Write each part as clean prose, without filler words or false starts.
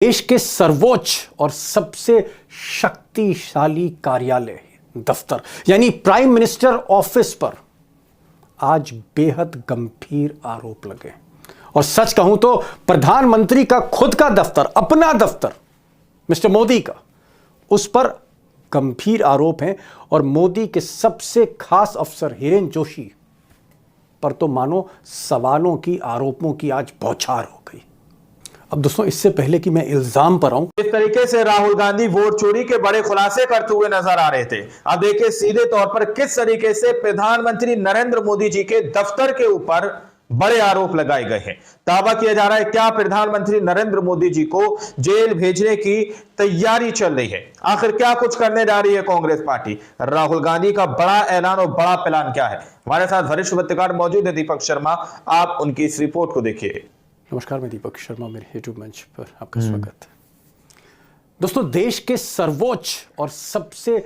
देश के सर्वोच्च और सबसे शक्तिशाली कार्यालय दफ्तर यानी प्राइम मिनिस्टर ऑफिस पर आज बेहद गंभीर आरोप लगे। और सच कहूं तो प्रधानमंत्री का खुद का दफ्तर, अपना दफ्तर मिस्टर मोदी का, उस पर गंभीर आरोप हैं। और मोदी के सबसे खास अफसर हिरेन जोशी पर तो मानो सवालों की, आरोपों की आज बौछार हो गई। अब दोस्तों, इससे पहले कि मैं इल्जाम पर आऊं, इस तरीके से राहुल गांधी वोट चोरी के बड़े खुलासे करते हुए नजर आ रहे थे। अब देखिए सीधे तौर पर किस तरीके से प्रधानमंत्री नरेंद्र मोदी जी के दफ्तर के ऊपर बड़े आरोप लगाए गए हैं। दावा किया जा रहा है क्या प्रधानमंत्री नरेंद्र मोदी जी को जेल भेजने की तैयारी चल रही है। आखिर क्या कुछ करने जा रही है कांग्रेस पार्टी, राहुल गांधी का बड़ा ऐलान और बड़ा प्लान क्या है। हमारे साथ वरिष्ठ पत्रकार मौजूद है दीपक शर्मा, आप उनकी इस रिपोर्ट को देखिए। नमस्कार, मैं दीपक शर्मा, मेरे यूट्यूब मंच पर आपका स्वागत है। दोस्तों, देश के सर्वोच्च और सबसे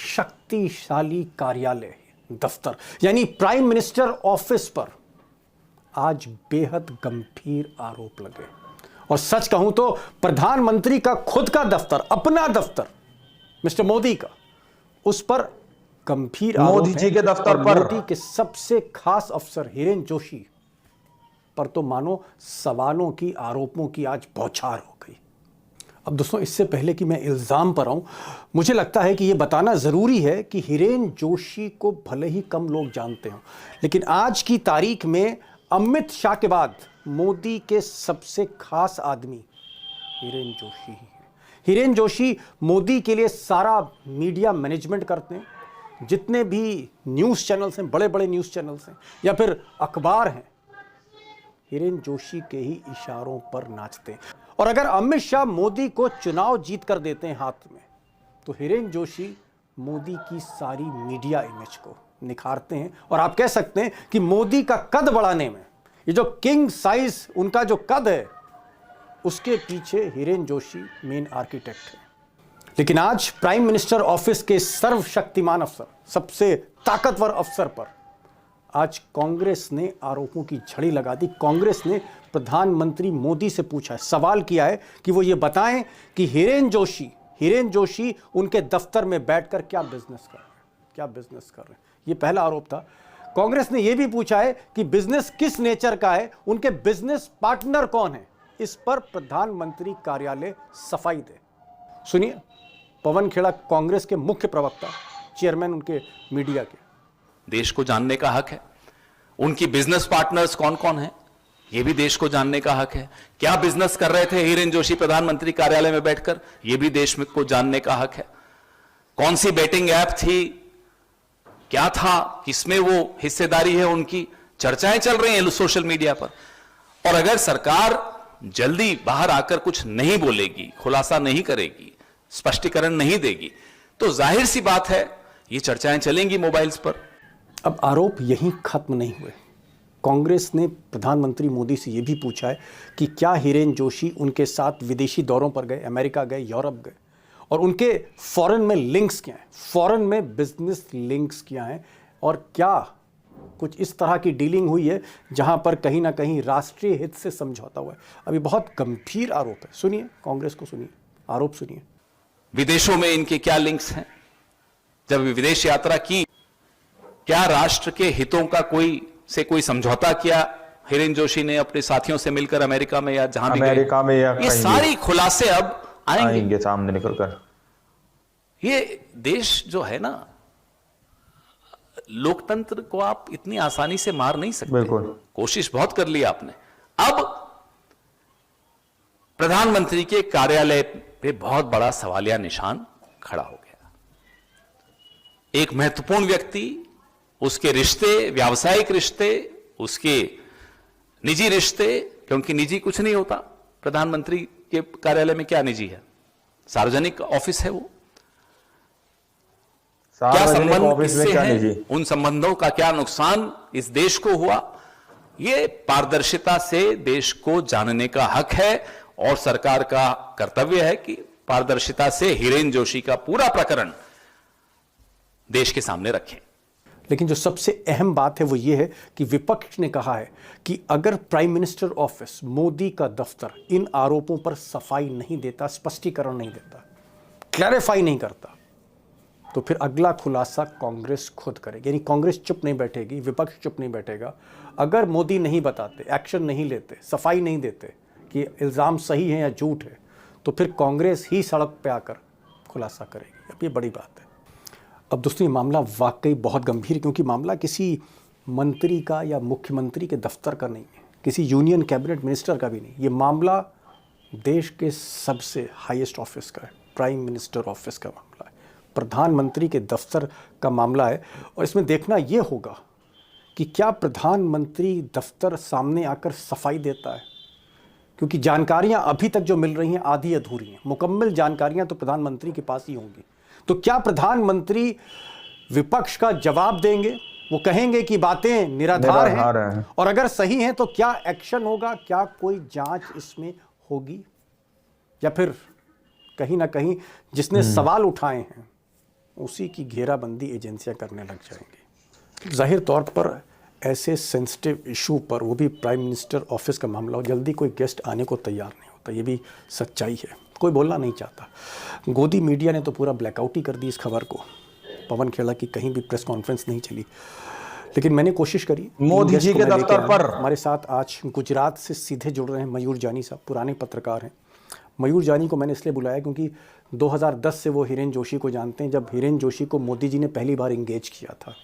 शक्तिशाली कार्यालय दफ्तर यानी प्राइम मिनिस्टर ऑफिस पर आज बेहद गंभीर आरोप लगे। और सच कहूं तो प्रधानमंत्री का खुद का दफ्तर, अपना दफ्तर मिस्टर मोदी का, उस पर गंभीर आरोप मोदी जी के दफ्तर पर मोदी के सबसे खास अफसर हिरेन जोशी पर तो मानो सवालों की, आरोपों की आज बौछार हो गई। अब दोस्तों, इससे पहले कि मैं इल्जाम पर आऊं, मुझे लगता है कि यह बताना जरूरी है कि हिरेन जोशी को भले ही कम लोग जानते हों, लेकिन आज की तारीख में अमित शाह के बाद मोदी के सबसे खास आदमी हिरेन जोशी ही है। हिरेन जोशी मोदी के लिए सारा मीडिया मैनेजमेंट करते हैं। जितने भी न्यूज़ चैनल्स हैं, बड़े बड़े न्यूज़ चैनल्स हैं या फिर अखबार हैं, हिरेन जोशी के ही इशारों पर नाचते हैं। और अगर अमित शाह मोदी को चुनाव जीत कर देते हैं हाथ में, तो हिरेन जोशी मोदी की सारी मीडिया इमेज को निखारते हैं। और आप कह सकते हैं कि मोदी का कद बढ़ाने में, ये जो किंग साइज उनका जो कद है, उसके पीछे हिरेन जोशी मेन आर्किटेक्ट है। लेकिन आज प्राइम मिनिस्टर ऑफिस के सर्वशक्तिमान अफसर, सबसे ताकतवर अफसर पर आज कांग्रेस ने आरोपों की झड़ी लगा दी। कांग्रेस ने प्रधानमंत्री मोदी से पूछा है, सवाल किया है कि वो ये बताएं कि हिरेन जोशी उनके दफ्तर में बैठकर क्या बिजनेस कर रहे हैं। ये पहला आरोप था। कांग्रेस ने यह भी पूछा है कि बिजनेस किस नेचर का है, उनके बिजनेस पार्टनर कौन है। इस पर प्रधानमंत्री कार्यालय सफाई दे। सुनिए, पवन खेड़ा, कांग्रेस के मुख्य प्रवक्ता, चेयरमैन उनके मीडिया के। देश को जानने का हक है। उनकी बिजनेस पार्टनर्स कौन कौन हैं, यह भी देश को जानने का हक है। क्या बिजनेस कर रहे थे हिरेन जोशी प्रधानमंत्री कार्यालय में बैठकर, यह भी देश में को जानने का हक है। कौन सी बेटिंग ऐप थी, क्या था, किसमें वो हिस्सेदारी है, उनकी चर्चाएं चल रही हैं सोशल मीडिया पर। और अगर सरकार जल्दी बाहर आकर कुछ नहीं बोलेगी, खुलासा नहीं करेगी, स्पष्टीकरण नहीं देगी, तो जाहिर सी बात है ये चर्चाएं चलेंगी मोबाइल्स पर। अब आरोप यहीं खत्म नहीं हुए। कांग्रेस ने प्रधानमंत्री मोदी से यह भी पूछा है कि क्या हिरेन जोशी उनके साथ विदेशी दौरों पर गए, अमेरिका गए, यूरोप गए, और उनके फॉरेन में लिंक्स क्या हैं, फॉरेन में बिजनेस लिंक्स क्या हैं, और क्या कुछ इस तरह की डीलिंग हुई है जहां पर कहीं ना कहीं राष्ट्रीय हित से समझौता हुआ है। अभी बहुत गंभीर आरोप है। सुनिए, कांग्रेस को सुनिए, आरोप सुनिए। विदेशों में इनके क्या लिंक्स हैं, जब विदेश यात्रा की, क्या राष्ट्र के हितों का कोई समझौता किया हिरेन जोशी ने अपने साथियों से मिलकर अमेरिका में या जहां भी अमेरिका में, या ये सारी खुलासे अब आएंगे सामने निकलकर। ये देश जो है ना, लोकतंत्र को आप इतनी आसानी से मार नहीं सकते। बिल्कुल, कोशिश बहुत कर ली आपने। अब प्रधानमंत्री के कार्यालय पे बहुत बड़ा सवालिया निशान खड़ा हो गया। एक महत्वपूर्ण व्यक्ति, उसके रिश्ते, व्यावसायिक रिश्ते, उसके निजी रिश्ते, क्योंकि निजी कुछ नहीं होता प्रधानमंत्री के कार्यालय में। क्या निजी है, सार्वजनिक ऑफिस है वो। क्या संबंध इससे है, उन संबंधों का क्या नुकसान इस देश को हुआ, ये पारदर्शिता से देश को जानने का हक है। और सरकार का कर्तव्य है कि पारदर्शिता से हिरेन जोशी का पूरा प्रकरण देश के सामने रखें। लेकिन जो सबसे अहम बात है वो ये है कि विपक्ष ने कहा है कि अगर प्राइम मिनिस्टर ऑफिस, मोदी का दफ्तर इन आरोपों पर सफाई नहीं देता, स्पष्टीकरण नहीं देता, क्लैरिफाई नहीं करता, तो फिर अगला खुलासा कांग्रेस खुद करेगी। यानी कांग्रेस चुप नहीं बैठेगी, विपक्ष चुप नहीं बैठेगा। अगर मोदी नहीं बताते, एक्शन नहीं लेते, सफाई नहीं देते कि इल्ज़ाम सही है या झूठ है, तो फिर कांग्रेस ही सड़क पे आकर खुलासा करेगी। अब ये बड़ी बात है। अब दोस्तों, ये मामला वाकई बहुत गंभीर है, क्योंकि मामला किसी मंत्री का या मुख्यमंत्री के दफ्तर का नहीं है, किसी यूनियन कैबिनेट मिनिस्टर का भी नहीं। ये मामला देश के सबसे हाईएस्ट ऑफिस का है, प्राइम मिनिस्टर ऑफिस का मामला है, प्रधानमंत्री के दफ्तर का मामला है। और इसमें देखना ये होगा कि क्या प्रधानमंत्री दफ्तर सामने आकर सफाई देता है, क्योंकि जानकारियां अभी तक जो मिल रही हैं आधी अधूरी हैं। मुकम्मल जानकारियां तो प्रधानमंत्री के पास ही होंगी। तो क्या प्रधानमंत्री विपक्ष का जवाब देंगे? वो कहेंगे कि बातें निराधार हैं, और अगर सही हैं तो क्या एक्शन होगा? क्या कोई जांच इसमें होगी, या फिर कहीं ना कहीं जिसने सवाल उठाए हैं उसी की घेराबंदी एजेंसियां करने लग जाएंगी? जाहिर तौर पर ऐसे सेंसिटिव इशू पर, वो भी प्राइम मिनिस्टर ऑफिस का मामला हो, जल्दी कोई गेस्ट आने को तैयार नहीं होता। ये भी सच्चाई है, कोई बोलना नहीं चाहता। गोदी मीडिया ने तो पूरा ब्लैकआउट ही कर दी इस खबर को। पवन खेड़ा की कहीं भी प्रेस कॉन्फ्रेंस नहीं चली। लेकिन मैंने कोशिश करी। मोदी जी के दफ्तर पर हमारे साथ आज गुजरात से सीधे जुड़ रहे हैं मयूर जानी साहब, पुराने पत्रकार हैं। मयूर जानी को मैंने इसलिए बुलाया क्योंकि 2010 से वो हिरेन जोशी को जानते हैं, जब हिरेन जोशी को मोदी जी ने पहली बार इंगेज किया था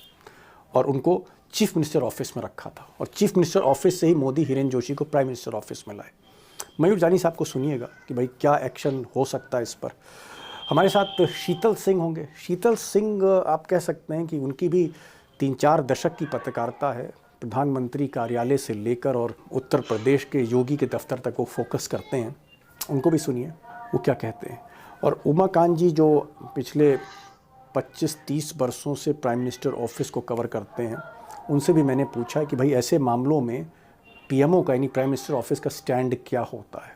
और उनको चीफ मिनिस्टर ऑफिस में रखा था, और चीफ मिनिस्टर ऑफिस से ही मोदी हिरेन जोशी को प्राइम मिनिस्टर ऑफिस में लाए। मयूर जानी साहब को सुनिएगा कि भाई क्या एक्शन हो सकता है इस पर। हमारे साथ शीतल सिंह होंगे। शीतल सिंह, आप कह सकते हैं कि उनकी भी 3-4 दशक की पत्रकारिता है। प्रधानमंत्री कार्यालय से लेकर और उत्तर प्रदेश के योगी के दफ्तर तक वो फोकस करते हैं। उनको भी सुनिए वो क्या कहते हैं। और उमाकांत जी जो पिछले 25-30 वर्षों से प्राइम मिनिस्टर ऑफिस को कवर करते हैं, उनसे भी मैंने पूछा कि भाई ऐसे मामलों में पीएमओ का, यानी प्राइम मिनिस्टर ऑफिस का स्टैंड क्या होता है?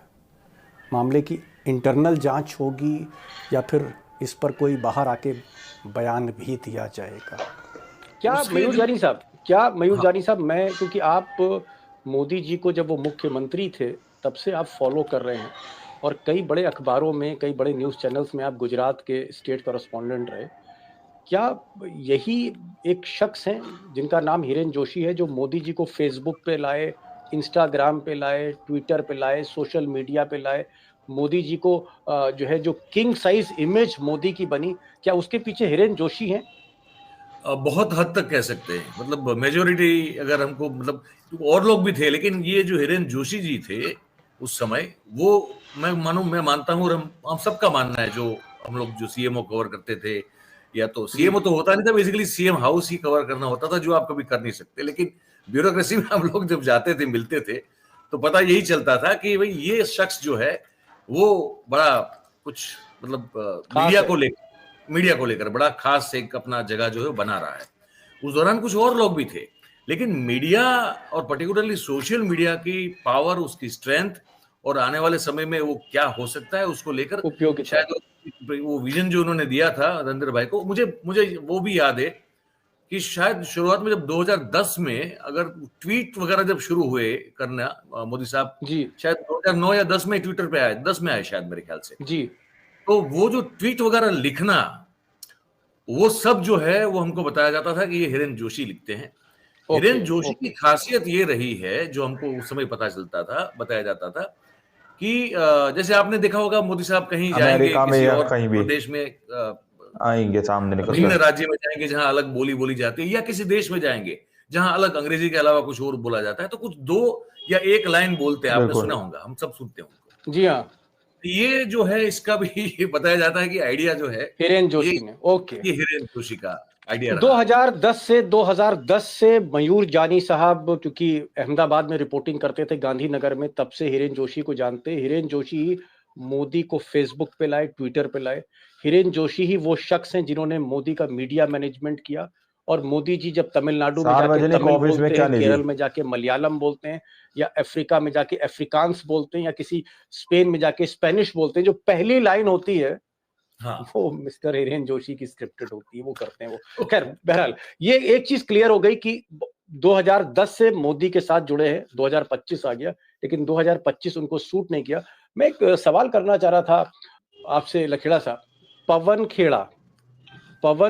मामले की इंटरनल जांच होगी या फिर इस पर कोई बाहर आके बयान भी दिया जाएगा? क्या मयूर जानी साहब, मैं, क्योंकि आप मोदी जी को जब वो मुख्यमंत्री थे तब से आप फॉलो कर रहे हैं, और कई बड़े अखबारों में, कई बड़े न्यूज़ चैनल्स में आप गुजरात के स्टेट कॉरेस्पॉन्डेंट रहे। क्या यही एक शख्स हैं जिनका नाम हिरेन जोशी है, जो मोदी जी को फेसबुक पे लाए, इंस्टाग्राम पे लाए, ट्विटर पे लाए, सोशल मीडिया पे लाए, मोदी जी को जो है, जो किंग साइज इमेज मोदी की बनी, क्या उसके पीछे हिरेन जोशी हैं? बहुत हद तक कह सकते हैं। मतलब मेजोरिटी अगर हमको, मतलब और लोग भी थे, लेकिन ये जो हिरेन जोशी जी थे उस समय, वो मैं मानता हूँ, और हम सबका मानना है, जो हम लोग जो सीएमओ कवर करते थे, या तो सीएमओ तो होता नहीं था, बेसिकली सीएम हाउस ही कवर करना होता था, जो आप कभी कर नहीं सकते। लेकिन ब्यूरोक्रेसी में हम लोग जब जाते थे, मिलते थे, तो पता यही चलता था कि भाई ये शख्स जो है वो बड़ा कुछ, मतलब मीडिया को लेकर बड़ा खास एक अपना जगह जो है बना रहा है। उस दौरान कुछ और लोग भी थे, लेकिन मीडिया और पर्टिकुलरली सोशल मीडिया की पावर, उसकी स्ट्रेंथ, और आने वाले समय में वो क्या हो सकता है उसको लेकर उपयोगी, शायद वो विजन जो उन्होंने दिया था नरेंद्र भाई को, मुझे वो भी याद है कि शायद शुरुआत में जब 2010 में अगर ट्वीट वगैरह जब शुरू हुए करना, मोदी साहब जी, शायद 2009 या 10 में ट्विटर पे आए, 10 में आए शायद मेरे ख्याल से जी। तो वो जो ट्वीट वगैरह लिखना, वो सब जो है वो हमको बताया जाता था कि ये हिरेन जोशी लिखते हैं। हिरेन जोशी की खासियत ये रही है, जो हमको उस समय पता चलता था, बताया जाता था कि जैसे आपने देखा होगा, मोदी साहब कहीं जाएंगे किसी और प्रदेश में, आएंगे सामने निकल, भिन्न राज्य में जाएंगे जहां अलग बोली बोली जाती है, या किसी देश में जाएंगे जहां अलग अंग्रेजी के अलावा कुछ और बोला जाता है, तो कुछ 2 या 1 लाइन बोलते हैं। आपने सुना होगा, हम सब सुनते हैं उनको। जी हाँ। ये जो है, इसका भी बताया जाता है कि आइडिया जो है हिरेन जोशी ने, ये हिरेन जोशी का आइडिया 2010 से मयूर जानी साहब, क्योंकि अहमदाबाद में रिपोर्टिंग करते थे गांधीनगर में, तब से हिरेन जोशी को जानते। हिरेन जोशी मोदी को फेसबुक पे लाए, ट्विटर पे लाए। हिरेन जोशी ही वो शख्स हैं जिन्होंने मोदी का मीडिया मैनेजमेंट किया, और मोदी जी जब तमिलनाडु में जाके तमिल बोलते हैं, केरल में जाके मलयालम बोलते हैं, या अफ्रीका में जाके अफ्रीकांस बोलते हैं, या किसी स्पेन में जाके स्पेनिश बोलते हैं, जो पहली लाइन होती है हाँ। वो मिस्टर हिरेन जोशी की स्क्रिप्टेड होती है, वो करते हैं वो। खैर बहरहाल ये एक चीज क्लियर हो गई कि 2010 से मोदी के साथ जुड़े हैं, 2025 आ गया लेकिन 2025 उनको सूट नहीं किया। मैं एक सवाल करना चाह रहा था आपसे लखेड़ा साहब, पवन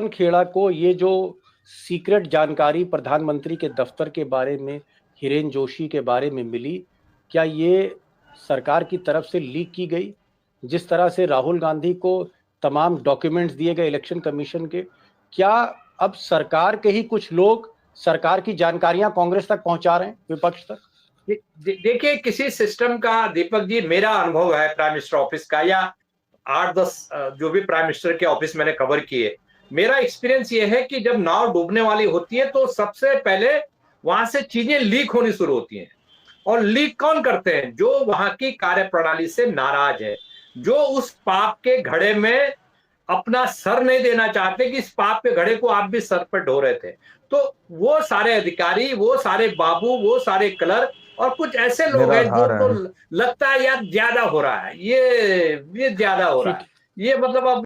खेड़ा को ये जो सीक्रेट जानकारी प्रधानमंत्री के दफ्तर के बारे में, हिरेन जोशी के बारे में मिली, क्या ये सरकार की तरफ से लीक की गई? जिस तरह से राहुल गांधी को तमाम डॉक्यूमेंट्स दिए गए इलेक्शन कमीशन के, क्या अब सरकार के ही कुछ लोग सरकार की जानकारियां कांग्रेस तक पहुंचा रहे हैं, विपक्ष तक? देखिए, किसी सिस्टम का, दीपक जी, मेरा अनुभव है प्राइम मिनिस्टर ऑफिस का, या 8-10 जो भी प्राइम मिनिस्टर के ऑफिस मैंने कवर किए, मेरा एक्सपीरियंस ये है कि जब नाव डूबने वाली होती है तो सबसे पहले वहां से चीजें लीक होनी शुरू होती हैं। और लीक कौन करते हैं? जो वहां की कार्यप्रणाली से नाराज है, जो उस पाप के घड़े में अपना सर नहीं देना चाहते कि इस पाप के घड़े को आप भी सर पर ढो रहे थे। तो वो सारे अधिकारी, वो सारे बाबू, वो सारे क्लर्क और कुछ ऐसे लोग हैं जो तो लगता है यार ज्यादा हो रहा है, ये ज्यादा हो रहा है, ये मतलब अब।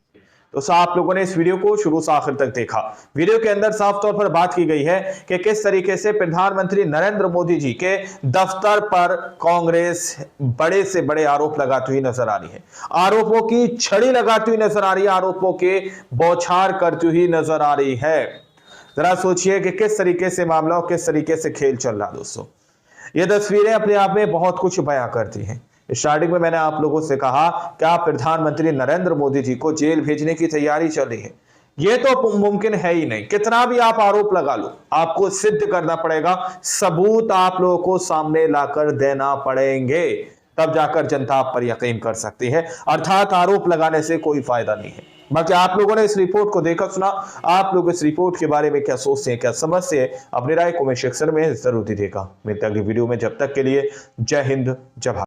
तो आप लोगों ने इस वीडियो को शुरू से आखिर तक देखा। वीडियो के अंदर साफ तौर पर बात की गई है कि किस तरीके से प्रधानमंत्री नरेंद्र मोदी जी के दफ्तर पर कांग्रेस बड़े से बड़े आरोप लगाती हुई नजर आ रही है, आरोपों की छड़ी लगाती हुई नजर आ रही है, आरोपों के बौछार करती हुई नजर आ रही है। जरा सोचिए कि किस तरीके से मामला और किस तरीके से खेल चल रहा है। दोस्तों, ये तस्वीरें अपने आप में बहुत कुछ बयां करती हैं। स्टार्टिंग में मैंने आप लोगों से कहा कि आप प्रधानमंत्री नरेंद्र मोदी जी को जेल भेजने की तैयारी चल रही है। यह तो मुमकिन है ही नहीं। कितना भी आप आरोप लगा लो, आपको सिद्ध करना पड़ेगा, सबूत आप लोगों को सामने लाकर देना पड़ेंगे, तब जाकर जनता आप पर यकीन कर सकती है। अर्थात आरोप लगाने से कोई फायदा नहीं है। बाकी आप लोगों ने इस रिपोर्ट को देखा सुना, आप लोग इस रिपोर्ट के बारे में क्या सोचते हैं, क्या समझते हैं, अपनी राय कमेंट सेक्शन में जरूर दीजिएगा। मिलते हैं अगली वीडियो में, जब तक के लिए जय हिंद, जय भारत।